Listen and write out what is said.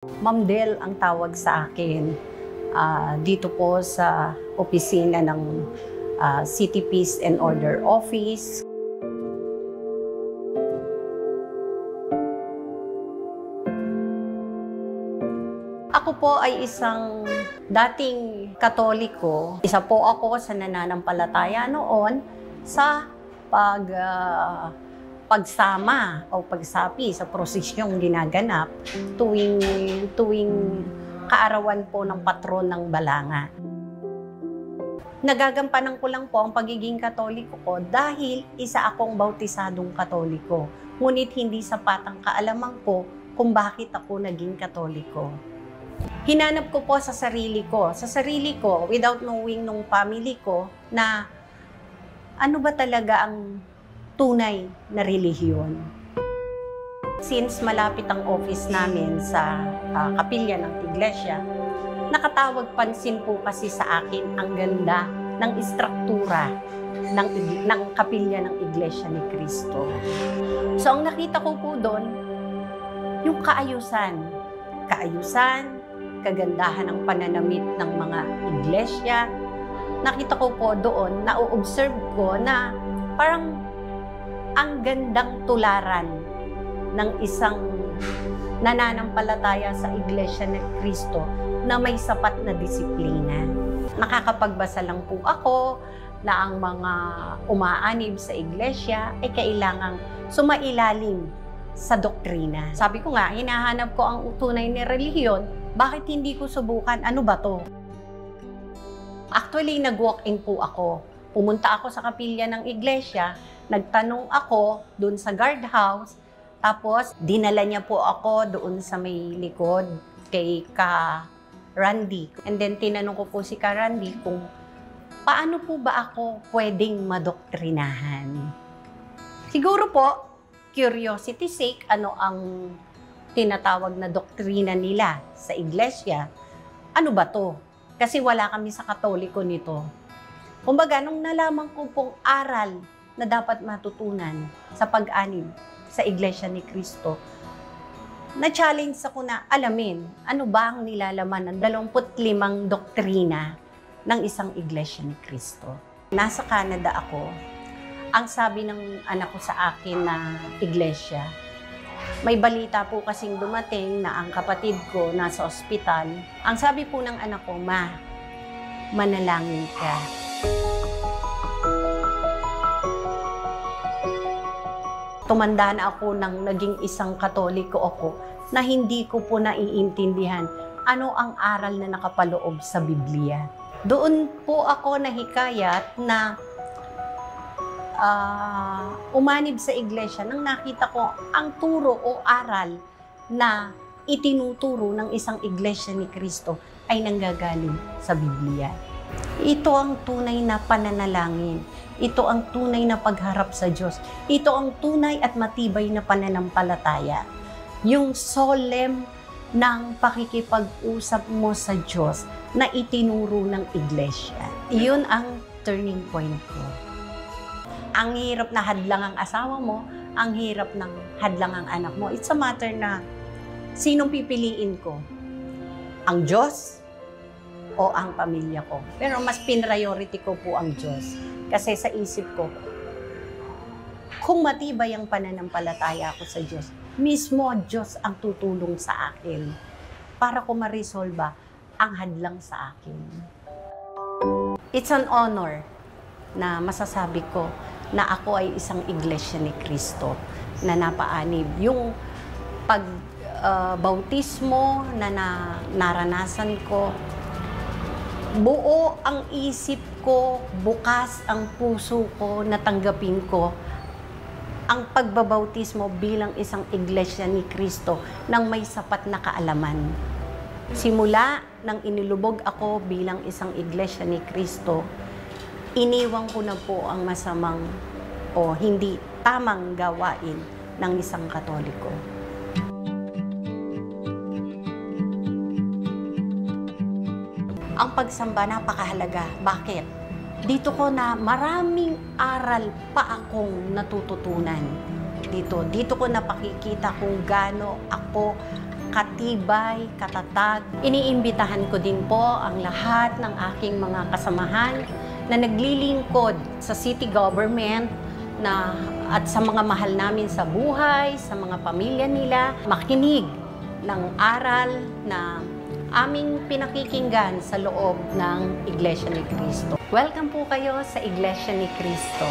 Ma'am Del ang tawag sa akin dito po sa opisina ng City Peace and Order Office. Ako po ay isang dating Katoliko. Isa po ako sa nananampalataya noon sa pagsama o pagsapi sa prosesyong ginaganap tuwing kaarawan po ng patron ng Balanga. Nagagampanan ko lang po ang pagiging Katoliko ko dahil isa akong bautisadong Katoliko. Ngunit hindi sapat ang kaalaman ko kung bakit ako naging Katoliko. Hinanap ko po sa sarili ko, without knowing nung family ko, na ano ba talaga ang tunay na relihiyon. Since malapit ang office namin sa kapilya ng iglesia, nakatawag pansin po kasi sa akin ang ganda ng istruktura ng kapilya ng Iglesia ni Cristo. So ang nakita ko po doon, yung kaayusan, kagandahan ng pananamit ng mga iglesia. Nakita ko po doon, na-observe ko na parang ang gandang tularan ng isang nananampalataya sa Iglesia ni Cristo na may sapat na disiplina. Nakakapagbasa lang po ako na ang mga umaanib sa iglesia ay kailangang sumailalim sa doktrina. Sabi ko nga, hinahanap ko ang tunay na relihiyon, bakit hindi ko subukan? Ano ba to? Actually, nag-walk-in po ako. Pumunta ako sa kapilya ng iglesia, nagtanong ako doon sa guardhouse, tapos dinala niya po ako doon sa may likod kay Ka Randy. And then tinanong ko po si Ka Randy kung paano po ba ako pwedeng madoktrinahan. Siguro po, curiosity sake, ano ang tinatawag na doktrina nila sa iglesia? Ano ba to? Kasi wala kami sa Katoliko nito. Kumbaga, nung nalaman ko pong aral na dapat matutunan sa pag-anib sa Iglesia ni Cristo, na-challenge ako na alamin ano ba ang nilalaman ng 25 doktrina ng isang Iglesia ni Cristo. Nasa Canada ako. Ang sabi ng anak ko sa akin na iglesia, may balita po kasing dumating na ang kapatid ko nasa ospital. Ang sabi po ng anak ko, "Ma, manalangin ka." Tumanda na ako nang naging isang Katoliko ako na hindi ko po naiintindihan ano ang aral na nakapaloob sa Biblia. Doon po ako nahikayat na umanib sa iglesia nang nakita ko ang turo o aral na itinuturo ng isang Iglesia ni Cristo ay nanggagaling sa Biblia. Ito ang tunay na pananalangin. Ito ang tunay na pagharap sa Diyos. Ito ang tunay at matibay na pananampalataya. Yung solemn ng pakikipag-usap mo sa Diyos na itinuro ng iglesia. Iyon ang turning point ko. Ang hirap na hadlang ang asawa mo, ang hirap ng hadlang ang anak mo. It's a matter na sinong pipiliin ko? Ang Diyos o ang pamilya ko? Pero mas priority ko po ang Diyos. Kasi sa isip ko, kung matibay ang pananampalataya ko sa Diyos, mismo Diyos ang tutulong sa akin para ko ma-resolve ang hadlang sa akin. It's an honor na masasabi ko na ako ay isang Iglesia ni Cristo na napaanib. Yung pagbautismo na naranasan ko, buo ang isip ko, bukas ang puso ko, natanggapin ko ang pagbabautismo bilang isang Iglesia ni Cristo nang may sapat na kaalaman. Simula nang inilubog ako bilang isang Iglesia ni Cristo, iniwan ko na po ang masamang o hindi tamang gawain ng isang Katoliko. Ang pagsamba napakahalaga. Bakit? Dito ko na maraming aral pa akong natututunan. Dito ko napakikita kung gaano ako katibay, katatag. Iniimbitahan ko din po ang lahat ng aking mga kasamahan na naglilingkod sa city government at sa mga mahal namin sa buhay, sa mga pamilya nila, makinig ng aral na aming pinakikinggan sa loob ng Iglesia ni Cristo. Welcome po kayo sa Iglesia ni Cristo.